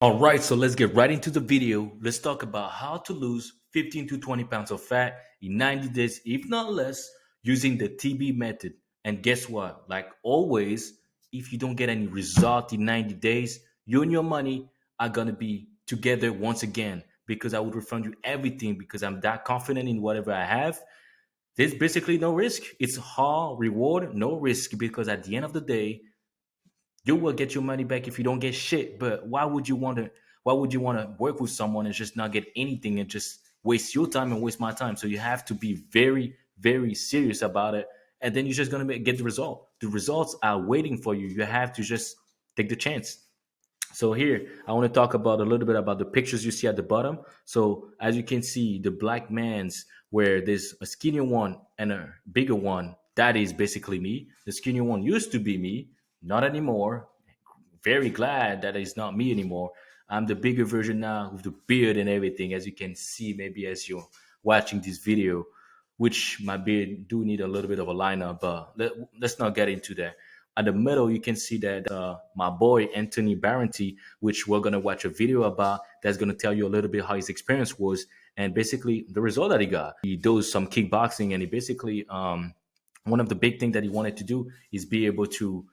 All right, so let's get right into the video. Let's talk about how to lose 15 to 20 pounds of fat in 90 days, if not less, using the TB method. And guess what? Like always, if you don't get any result in 90 days, you and your money are going to be together once again because I would refund you everything because I'm that confident in whatever I have. There's basically no risk. It's all reward, no risk because at the end of the day, you will get your money back if you don't get shit. But why would you want to? Why would you want to work with someone and just not get anything and just waste your time and waste my time? So you have to be very, very serious about it, and then you're just gonna get the result. The results are waiting for you. You have to just take the chance. So here, I want to talk about a little bit about the pictures you see at the bottom. So as you can see, the black man's where there's a skinnier one and a bigger one. That is basically me. The skinnier one used to be me, not anymore. Very glad that it's not me anymore. I'm the bigger version now with the beard and everything, as you can see, maybe as you're watching this video, which my beard do need a little bit of a lineup, but let's not get into that. At the middle, you can see that my boy Anthony Barrenty, which we're gonna watch a video about, that's gonna tell you a little bit how his experience was and basically the result that he got. He does some kickboxing, and he basically one of the big things that he wanted to do is be able to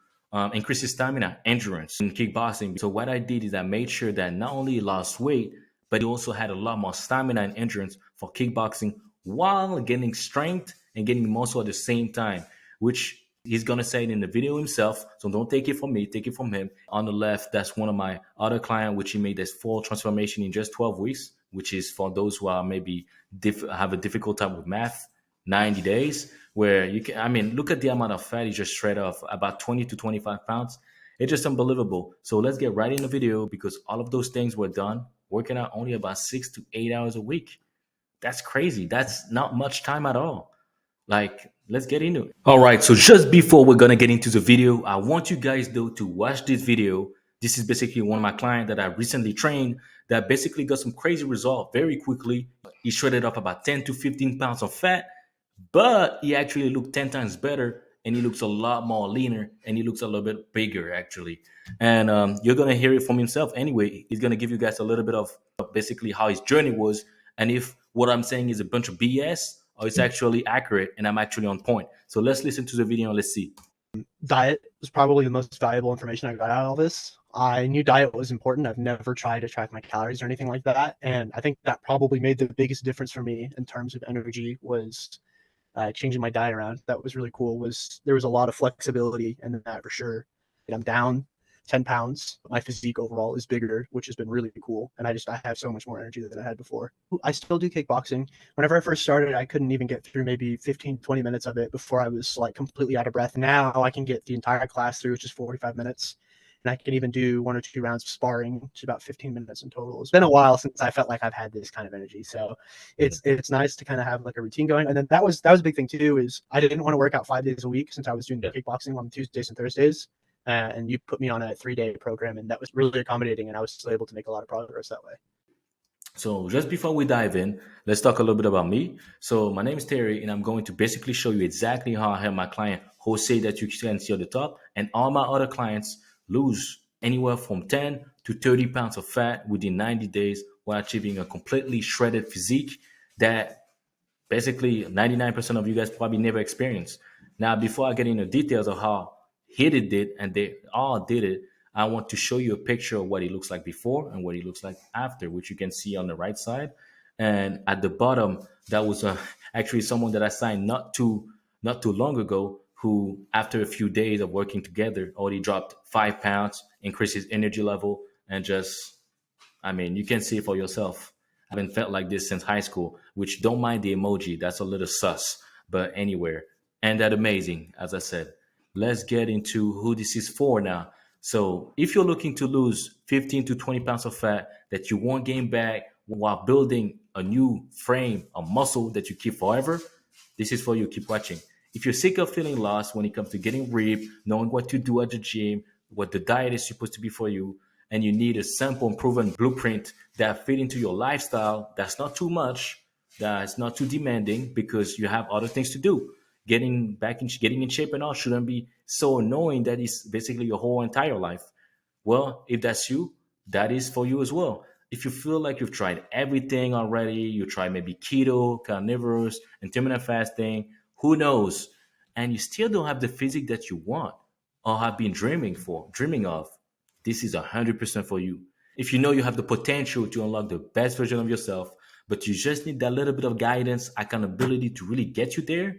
increase his stamina, endurance in kickboxing. So what I did is I made sure that not only he lost weight, but he also had a lot more stamina and endurance for kickboxing while getting strength and getting muscle at the same time, which he's gonna say it in the video himself. So don't take it from me, take it from him. On the left, that's one of my other client, which he made this full transformation in just 12 weeks, which is for those who are maybe have a difficult time with math. 90 days where you can, I mean, look at the amount of fat he just shred off, about 20 to 25 pounds. It's just unbelievable. So let's get right in the video because all of those things were done working out only about 6 to 8 hours a week. That's crazy. That's not much time at all. Like, let's get into it. All right. So just before we're gonna get into the video, I want you guys though to watch this video. This is basically one of my clients that I recently trained that basically got some crazy result very quickly. He shredded off about 10 to 15 pounds of fat, but he actually looked 10 times better and he looks a lot more leaner and he looks a little bit bigger actually. And you're going to hear it from himself anyway. He's going to give you guys a little bit of basically how his journey was and if what I'm saying is a bunch of BS or it's actually accurate and I'm actually on point. So let's listen to the video and let's see. Diet was probably the most valuable information I got out of all this. I knew diet was important. I've never tried to track my calories or anything like that, and I think that probably made the biggest difference for me in terms of energy was changing my diet around. That was really cool. Was there was a lot of flexibility in that for sure. And I'm down 10 pounds. My physique overall is bigger, which has been really cool. And I have so much more energy than I had before. I still do kickboxing. Whenever I first started, I couldn't even get through maybe 15, 20 minutes of it before I was like completely out of breath. Now I can get the entire class through, which is 45 minutes. And I can even do 1 or 2 rounds of sparring, which is about 15 minutes in total. It's been a while since I felt like I've had this kind of energy. So it's nice to kind of have like a routine going. And then that was a big thing too, is I didn't want to work out 5 days a week since I was doing kickboxing on Tuesdays and Thursdays. And you put me on a 3-day program, and that was really accommodating, and I was still able to make a lot of progress that way. So just before we dive in, let's talk a little bit about me. So my name is Terry, and I'm going to basically show you exactly how I help my client Jose that you can see at the top, and all my other clients lose anywhere from 10 to 30 pounds of fat within 90 days while achieving a completely shredded physique that basically 99% of you guys probably never experienced. Now, before I get into details of how he did it and they all did it, I want to show you a picture of what he looks like before and what he looks like after, which you can see on the right side. And at the bottom, that was actually someone that I signed not too long ago, who after a few days of working together already dropped 5 pounds, increased his energy level, and just I mean, you can see it for yourself. I haven't felt like this since high school, which don't mind the emoji. That's a little sus, but anywhere. And that amazing, as I said. Let's get into who this is for now. So if you're looking to lose 15 to 20 pounds of fat that you won't gain back while building a new frame, a muscle that you keep forever, this is for you. Keep watching. If you're sick of feeling lost when it comes to getting ripped, knowing what to do at the gym, what the diet is supposed to be for you, and you need a simple and proven blueprint that fit into your lifestyle, that's not too much, that's not too demanding because you have other things to do. Getting in shape and all shouldn't be so annoying that it's basically your whole entire life. Well, if that's you, that is for you as well. If you feel like you've tried everything already, you tried maybe keto, carnivorous, intermittent fasting, who knows, and you still don't have the physique that you want or have been dreaming of, this is 100% for you. If you know you have the potential to unlock the best version of yourself, but you just need that little bit of guidance, accountability to really get you there,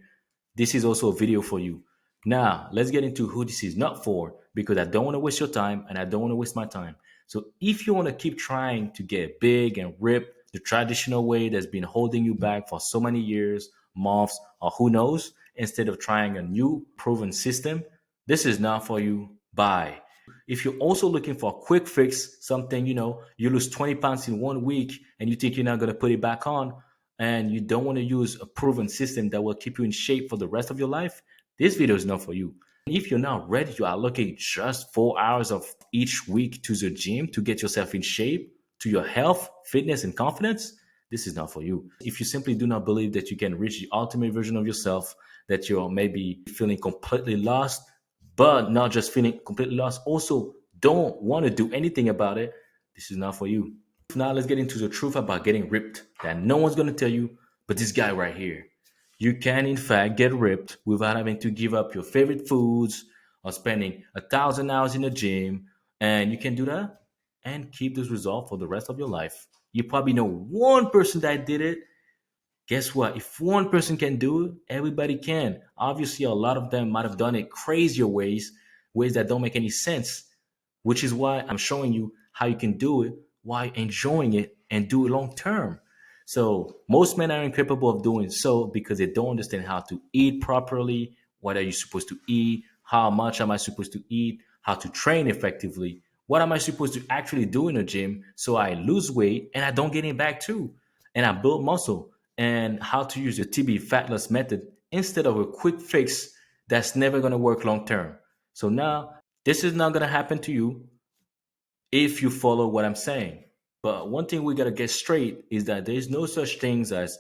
this is also a video for you. Now, let's get into who this is not for, because I don't want to waste your time and I don't want to waste my time. So, if you want to keep trying to get big and rip the traditional way that's been holding you back for so many years, months, or who knows, instead of trying a new proven system, this is not for you. Bye. If you're also looking for a quick fix, something, you lose 20 pounds in 1 week and you think you're not going to put it back on, and you don't want to use a proven system that will keep you in shape for the rest of your life, this video is not for you. If you're not ready to allocate just 4 hours of each week to the gym to get yourself in shape, to your health, fitness, and confidence, this is not for you. If you simply do not believe that you can reach the ultimate version of yourself, that you're maybe feeling completely lost, but not just feeling completely lost, also don't want to do anything about it, this is not for you. Now let's get into the truth about getting ripped that no one's going to tell you but this guy right here. You can in fact get ripped without having to give up your favorite foods or spending 1,000 hours in the gym, and you can do that and keep this result for the rest of your life. You probably know one person that did it. Guess what? If one person can do it, everybody can. Obviously, a lot of them might have done it crazier ways that don't make any sense, which is why I'm showing you how you can do it while enjoying it and do it long term. So most men are incapable of doing so because they don't understand how to eat properly. What are you supposed to eat? How much am I supposed to eat? How to train effectively? What am I supposed to actually do in the gym so I lose weight and I don't get it back too? And I build muscle, and how to use the TB fat loss method instead of a quick fix that's never going to work long term. So now this is not going to happen to you if you follow what I'm saying. But one thing we gotta get straight is that there's no such things as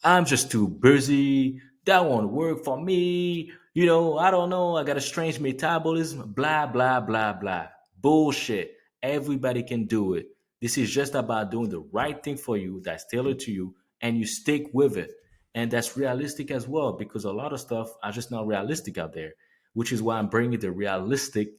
I'm just too busy, that won't work for me, I don't know, I got a strange metabolism, blah blah blah blah. Bullshit. Everybody can do it. This is just about doing the right thing for you that's tailored to you and you stick with it. And that's realistic as well, because a lot of stuff are just not realistic out there, which is why I'm bringing the realistic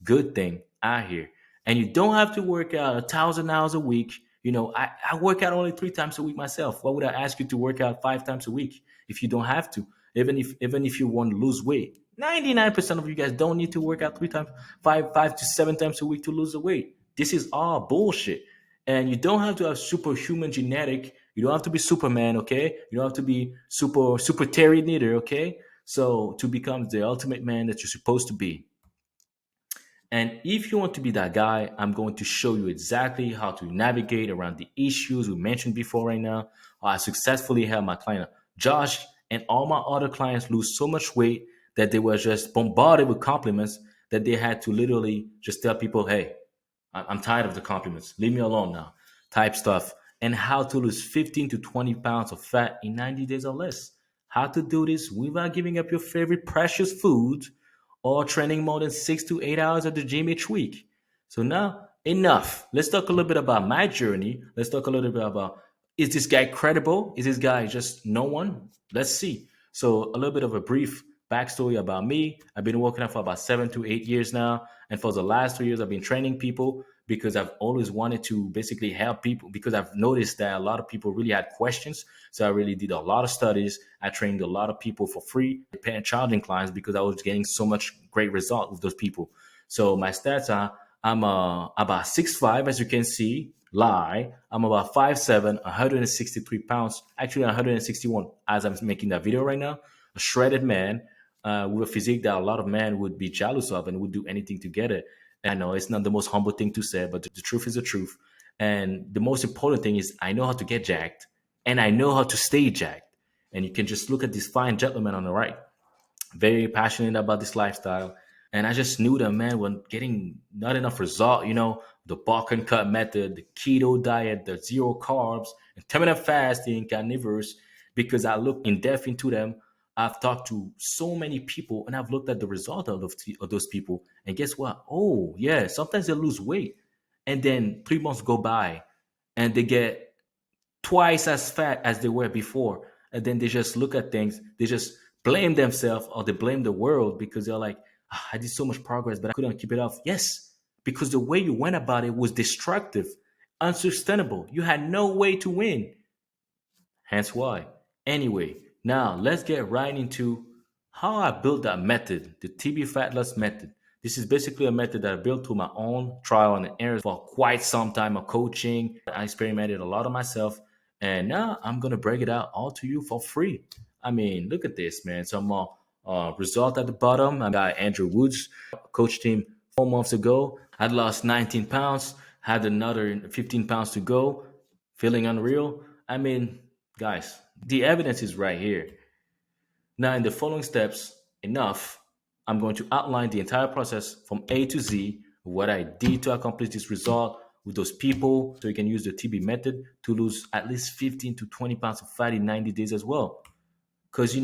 good thing out here. And you don't have to work out 1,000 hours a week. I work out only 3 times a week myself. Why would I ask you to work out 5 times a week if you don't have to? Even if you want to lose weight, 99% of you guys don't need to work out 3 times, five to 7 times a week to lose the weight. This is all bullshit. And you don't have to have superhuman genetic. You don't have to be Superman, okay? You don't have to be super Terry neither, okay? So to become the ultimate man that you're supposed to be. And if you want to be that guy, I'm going to show you exactly how to navigate around the issues we mentioned before right now. I successfully helped my client Josh and all my other clients lose so much weight that they were just bombarded with compliments that they had to literally just tell people, hey, I'm tired of the compliments. Leave me alone now, type stuff. And how to lose 15 to 20 pounds of fat in 90 days or less. How to do this without giving up your favorite precious food or training more than 6 to 8 hours at the gym each week. So now, enough. Let's talk a little bit about my journey. Let's talk a little bit about, is this guy credible? Is this guy just no one? Let's see. So a little bit of a brief backstory about me. I've been working out for about 7 to 8 years now. And for the last 3 years, I've been training people because I've always wanted to basically help people, because I've noticed that a lot of people really had questions. So I really did a lot of studies. I trained a lot of people for free, paying charging clients because I was getting so much great result with those people. So my stats are, I'm about 6'5", as you can see. Lie. I'm about 5'7", 163 pounds, actually 161 as I'm making that video right now. A shredded man with a physique that a lot of men would be jealous of and would do anything to get it. And I know it's not the most humble thing to say, but the truth is the truth. And the most important thing is I know how to get jacked and I know how to stay jacked. And you can just look at this fine gentleman on the right, very passionate about this lifestyle. And I just knew that, man, when getting not enough result, the bulk and cut method, the keto diet, the zero carbs, intermittent fasting, carnivorous, because I looked in depth into them. I've talked to so many people and I've looked at the result of those people. And guess what? Oh, yeah, sometimes they lose weight. and then 3 months go by and they get twice as fat as they were before. And then they just look at things, they just blame themselves or they blame the world because they're like, "Ah, I did so much progress, but I couldn't keep it up." Yes, because the way you went about it was destructive, unsustainable. You had no way to win. Hence why. Anyway, now let's get right into how I built that method, the TB fat loss method. This is basically a method that I built through my own trial and error for quite some time of coaching. I experimented a lot on myself, and now I'm gonna break it out all to you for free. I mean, look at this, man. Some result at the bottom. I got Andrew Woods, coached him 4 months ago. I'd lost 19 pounds, had another 15 pounds to go, feeling unreal. I mean, guys, the evidence is right here. Now, in the following steps, enough, I'm going to outline the entire process from A to Z, what I did to accomplish this result with those people, so you can use the TB method to lose at least 15 to 20 pounds of fat in 90 days as well because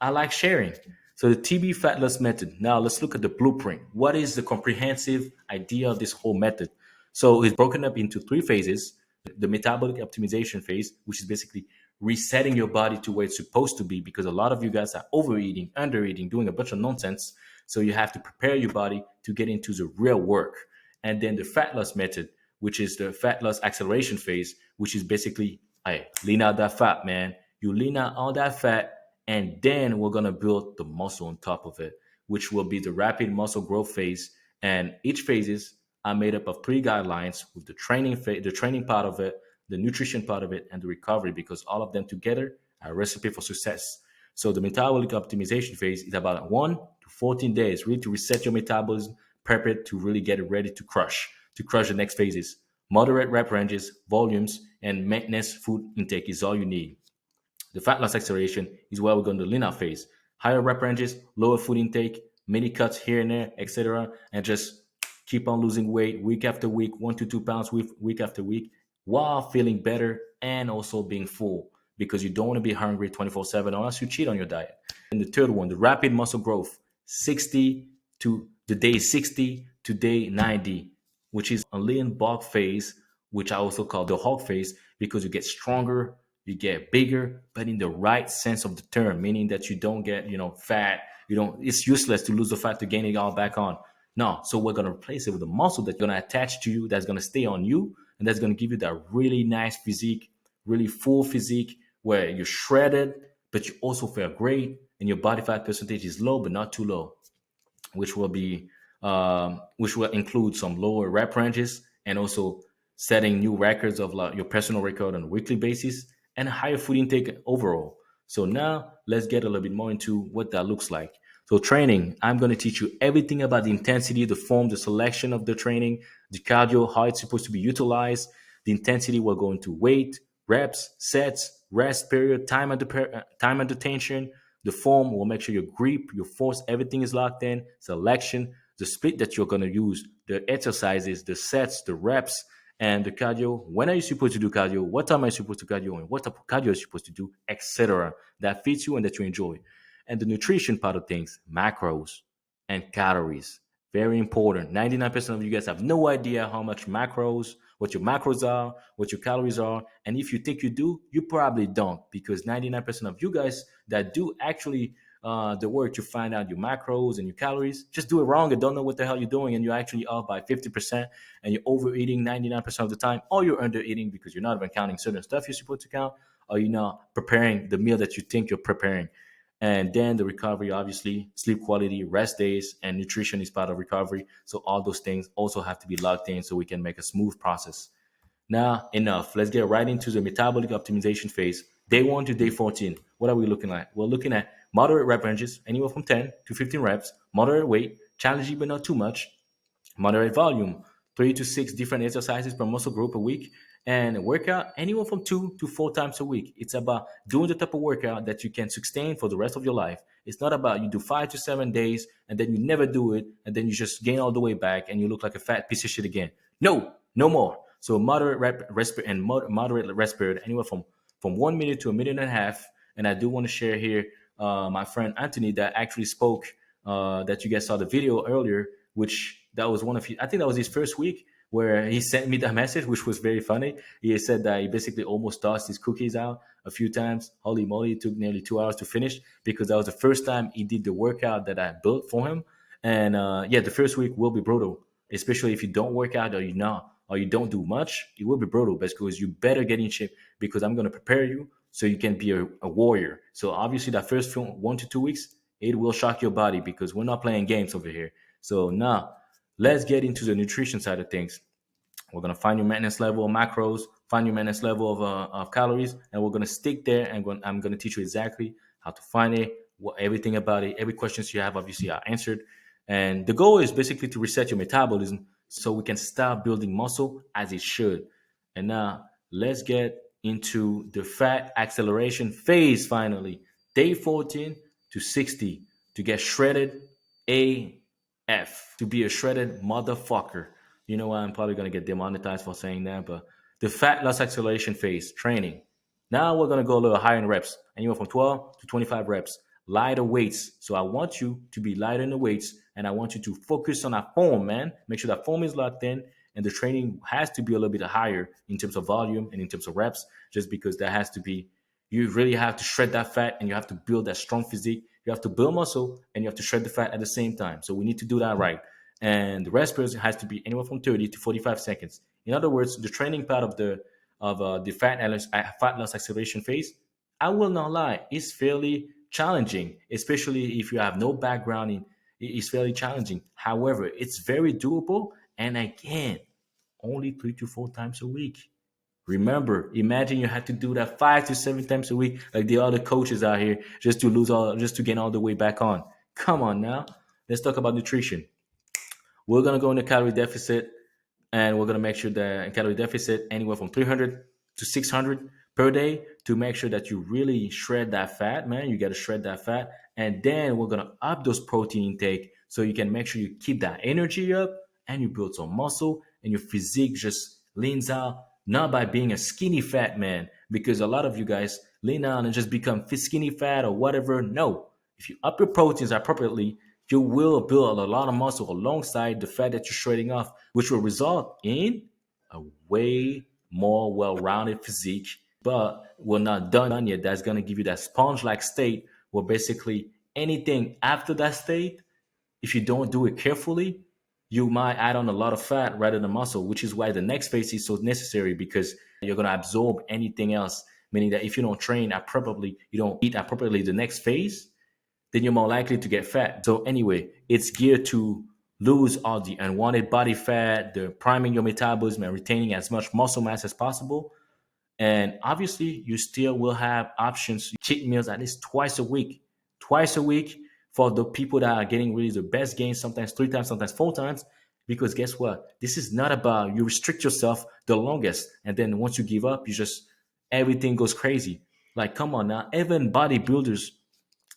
I like sharing. So the TB fat loss method. Now let's look at the blueprint. What is the comprehensive idea of this whole method? So it's broken up into 3 phases. The metabolic optimization phase, which is basically resetting your body to where it's supposed to be, because a lot of you guys are overeating, undereating, doing a bunch of nonsense. So you have to prepare your body to get into the real work. And then the fat loss method, which is the fat loss acceleration phase, which is basically, hey, lean out that fat, man. You lean out all that fat, and then we're gonna build the muscle on top of it, which will be the rapid muscle growth phase. And each phases are made up of 3 guidelines with the the training part of it, the nutrition part of it, and the recovery, because all of them together are a recipe for success. So the metabolic optimization phase is about 1 to 14 days, really to reset your metabolism, prep it to really get it ready to crush the next phases. Moderate rep ranges, volumes, and maintenance food intake is all you need. The fat loss acceleration is where we're going to lean out phase. Higher rep ranges, lower food intake, mini cuts here and there, etc. And just keep on losing weight week after week, 1 to 2 pounds week after week, while feeling better and also being full because you don't want to be hungry 24/7 unless you cheat on your diet. And the third one, the rapid muscle growth, 60 to the day 60 to day 90, which is a lean bulk phase, which I also call the Hulk phase, because you get stronger, you get bigger, but in the right sense of the term, meaning that you don't get, fat. You don't. It's useless to lose the fat to gain it all back on. No, so we're gonna replace it with a muscle that's gonna attach to you, that's gonna stay on you, and that's gonna give you that really nice physique, really full physique, where you're shredded, but you also feel great, and your body fat percentage is low, but not too low, which will be which will include some lower rep ranges and also setting new records of like your personal record on a weekly basis and a higher food intake overall. So now let's get a little bit more into what that looks like. So training, I'm going to teach you everything about the intensity, the form, the selection of the training, the cardio, how it's supposed to be utilized. The intensity will go into weight, reps, sets, rest period, time under tension. The form will make sure your grip, your force, everything is locked in. Selection, the split that you're going to use, the exercises, the sets, the reps, and the cardio. When are you supposed to do cardio? What time are you supposed to cardio? And what type of cardio are you supposed to do, etc. That fits you and that you enjoy. And the nutrition part of things, macros and calories. Very important. 99% of you guys have no idea how much macros, what your macros are, what your calories are. And if you think you do, you probably don't, because 99% of you guys that do actually the work to find out your macros and your calories, just do it wrong and don't know what the hell you're doing. And you're actually off by 50% and you're overeating 99% of the time, or you're undereating because you're not even counting certain stuff you're supposed to count, or you're not preparing the meal that you think you're preparing. And then the recovery, obviously, sleep quality, rest days, and nutrition is part of recovery. So all those things also have to be locked in so we can make a smooth process. Now, enough. Let's get right into the metabolic optimization phase. Day 1 to day 14. What are we looking at? We're looking at moderate rep ranges, anywhere from 10 to 15 reps, moderate weight, challenging but not too much, moderate volume, 3 to 6 different exercises per muscle group a week, and workout anywhere from 2 to 4 times a week. It's about doing the type of workout that you can sustain for the rest of your life. It's not about you do 5 to 7 days and then you never do it and then you just gain all the way back and you look like a fat piece of shit again. No, no more. So moderate rest period, anywhere from 1 minute to a minute and a half. And I do want to share here my friend Anthony that actually spoke that you guys saw the video earlier, which that was one of his, I think that was his first week. where he sent me that message, which was very funny. He said that he basically almost tossed his cookies out a few times. Holy moly, it took nearly 2 hours to finish because that was the first time he did the workout that I built for him. And yeah, the first week will be brutal, especially if you don't work out or you don't do much. It will be brutal because you better get in shape because I'm going to prepare you so you can be a warrior. So obviously that first 1 to 2 weeks, it will shock your body because we're not playing games over here. So now let's get into the nutrition side of things. We're gonna find your maintenance level of macros, find your maintenance level of calories, and we're gonna stick there. And I'm gonna teach you exactly how to find it, what everything about it, every questions you have, obviously, are answered. And the goal is basically to reset your metabolism so we can start building muscle as it should. And now let's get into the fat acceleration phase. Finally, day 14 to 60 to get shredded AF, to be a shredded motherfucker. You know what? I'm probably going to get demonetized for saying that, but the fat loss acceleration phase training. Now we're going to go a little higher in reps, anywhere from 12 to 25 reps. Lighter weights. So I want you to be lighter in the weights, and I want you to focus on that form, man. Make sure that form is locked in, and the training has to be a little bit higher in terms of volume and in terms of reps, just because that has to be, you really have to shred that fat and you have to build that strong physique. You have to build muscle and you have to shred the fat at the same time. So we need to do that right. And the rest period has to be anywhere from 30 to 45 seconds. In other words, the training part of the fat loss acceleration phase, I will not lie, it's fairly challenging, especially if you have no background in. It's fairly challenging. However, it's very doable, and again, only 3 to 4 times a week. Remember, imagine you had to do that 5 to 7 times a week, like the other coaches out here, just to gain all the way back on. Come on now. Let's talk about nutrition. We're gonna go in a calorie deficit, and we're gonna make sure that in calorie deficit anywhere from 300 to 600 per day to make sure that you really shred that fat, man. You gotta shred that fat, and then we're gonna up those protein intake so you can make sure you keep that energy up and you build some muscle and your physique just leans out, not by being a skinny fat man, because a lot of you guys lean out and just become skinny fat or whatever. No, if you up your proteins appropriately, you will build a lot of muscle alongside the fat that you're shredding off, which will result in a way more well-rounded physique. But we're not done yet. That's going to give you that sponge-like state where basically anything after that state, if you don't do it carefully, you might add on a lot of fat rather than muscle, which is why the next phase is so necessary, because you're going to absorb anything else. Meaning that if you don't train appropriately, you don't eat appropriately the next phase, then you're more likely to get fat. So anyway, it's geared to lose all the unwanted body fat, the priming your metabolism and retaining as much muscle mass as possible. And obviously, you still will have options, cheat meals at least twice a week for the people that are getting really the best gains, sometimes 3 times, sometimes 4 times. Because guess what? This is not about you restrict yourself the longest. And then once you give up, you just, everything goes crazy. Like, come on now. Even bodybuilders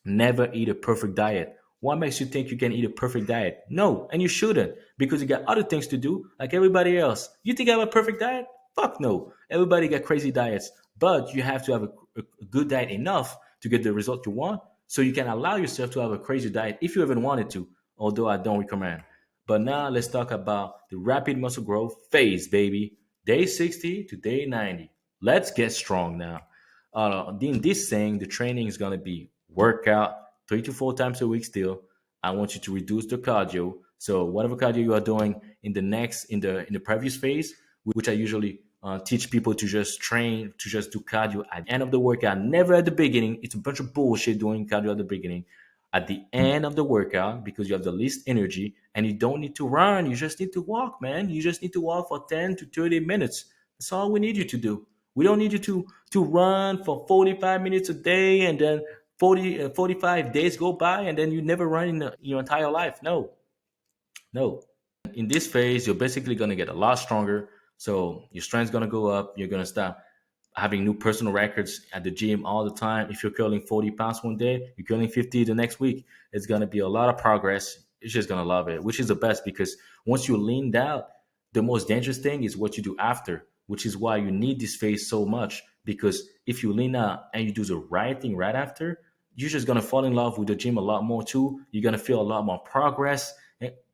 never eat a perfect diet. What makes you think you can eat a perfect diet? No, and you shouldn't, because you got other things to do like everybody else. You think I have a perfect diet? Fuck no. Everybody got crazy diets, but you have to have a good diet enough to get the result you want, so you can allow yourself to have a crazy diet if you even wanted to, although I don't recommend. But now let's talk about the rapid muscle growth phase, baby. Day 60 to day 90. Let's get strong now. In this thing, the training is going to be workout 3 to 4 times a week still. I want you to reduce the cardio. So whatever cardio you are doing in the previous phase, which I usually teach people to just train to just do cardio at the end of the workout, never at the beginning. It's a bunch of bullshit doing cardio at the beginning. At the end of the workout, because you have the least energy and you don't need to run, you just need to walk, man. You just need to walk for 10 to 30 minutes. That's all we need you to do. We don't need you to run for 45 minutes a day and then 45 days go by and then you never run in your entire life. No, no. In this phase, you're basically going to get a lot stronger. So your strength's going to go up. You're going to start having new personal records at the gym all the time. If you're curling 40 pounds one day, you're curling 50 the next week. It's going to be a lot of progress. You're just going to love it, which is the best, because once you leaned out, the most dangerous thing is what you do after, which is why you need this phase so much. Because if you lean out and you do the right thing right after, you're just going to fall in love with the gym a lot more too. You're going to feel a lot more progress.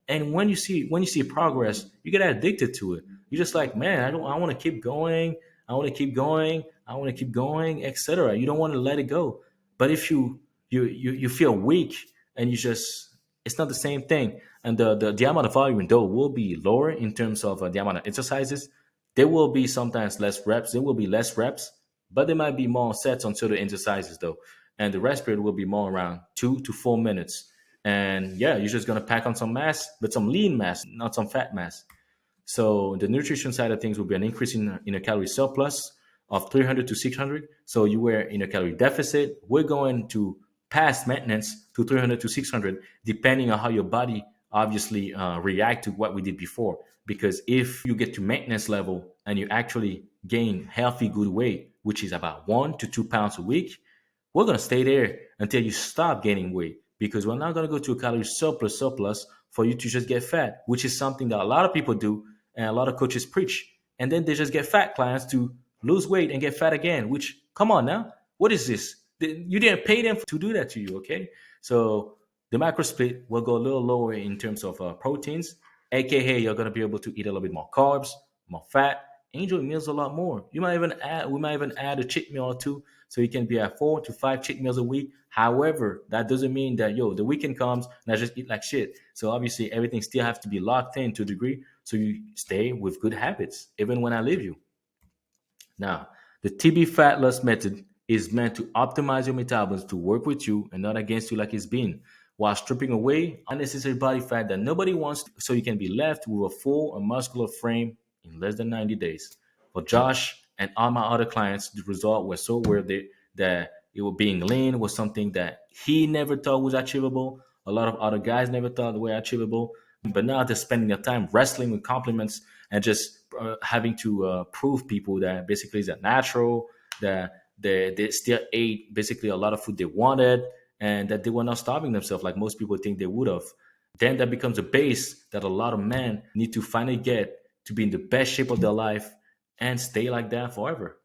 And when you see progress, you get addicted to it. You're just like, man, I want to keep going. I want to keep going. I want to keep going, etc. You don't want to let it go. But if you feel weak and you just, it's not the same thing. And the amount of volume though will be lower in terms of the amount of exercises. There will be sometimes less reps. There will be less reps, but there might be more sets on certain exercises though. And the rest period will be more around 2 to 4 minutes. And yeah, you're just gonna pack on some mass, but some lean mass, not some fat mass. So the nutrition side of things will be an increase in a calorie surplus of 300 to 600. So you were in a calorie deficit. We're going to pass maintenance to 300 to 600, depending on how your body obviously react to what we did before. Because if you get to maintenance level and you actually gain healthy, good weight, which is about 1 to 2 pounds a week, we're going to stay there until you stop gaining weight, because we're not going to go to a calorie surplus for you to just get fat, which is something that a lot of people do and a lot of coaches preach. And then they just get fat clients to lose weight and get fat again, which, come on now, what is this? You didn't pay them to do that to you, okay? So the macro split will go a little lower in terms of proteins, aka you're going to be able to eat a little bit more carbs, more fat, enjoy meals a lot more. We might even add a cheat meal or two, so you can be at 4 to 5 cheat meals a week. However, that doesn't mean that the weekend comes and I just eat like shit. So obviously everything still has to be locked in to a degree, so you stay with good habits even when I leave you. Now, the TB fat loss method is meant to optimize your metabolism to work with you and not against you like it's been, while stripping away unnecessary body fat that nobody wants, so you can be left with a full and muscular frame in less than 90 days. For Josh and all my other clients, the result was so worth it that it was being lean was something that he never thought was achievable. A lot of other guys never thought were achievable. But now they're spending their time wrestling with compliments and just having to prove people that basically it's a natural, that they still ate basically a lot of food they wanted, and that they were not starving themselves like most people think they would have. Then that becomes a base that a lot of men need to finally get to be in the best shape of their life and stay like that forever.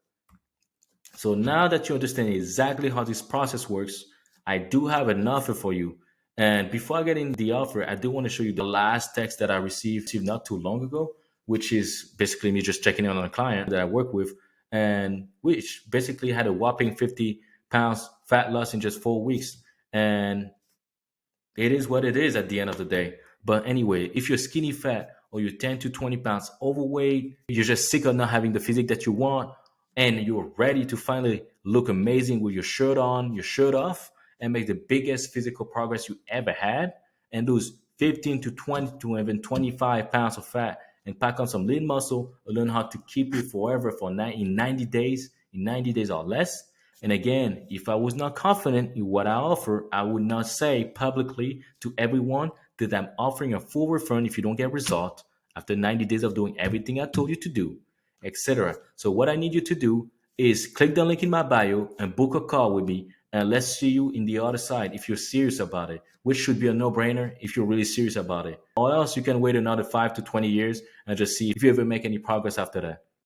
So now that you understand exactly how this process works, I do have an offer for you. And before I get in the offer, I do want to show you the last text that I received not too long ago, which is basically me just checking in on a client that I work with, and which basically had a whopping 50 pounds fat loss in just 4 weeks. And it is what it is at the end of the day. But anyway, if you're skinny fat or you're 10 to 20 pounds overweight, you're just sick of not having the physique that you want, and you're ready to finally look amazing with your shirt on, your shirt off, and make the biggest physical progress you ever had, and lose 15 to 20 to even 25 pounds of fat and pack on some lean muscle, or learn how to keep it forever in 90 days, in 90 days or less. And again, if I was not confident in what I offer, I would not say publicly to everyone that I'm offering a full refund if you don't get result after 90 days of doing everything I told you to do, etc. So what I need you to do is click the link in my bio and book a call with me, and let's see you in the other side if you're serious about it, which should be a no-brainer if you're really serious about it. Or else you can wait another 5 to 20 years and just see if you ever make any progress after that.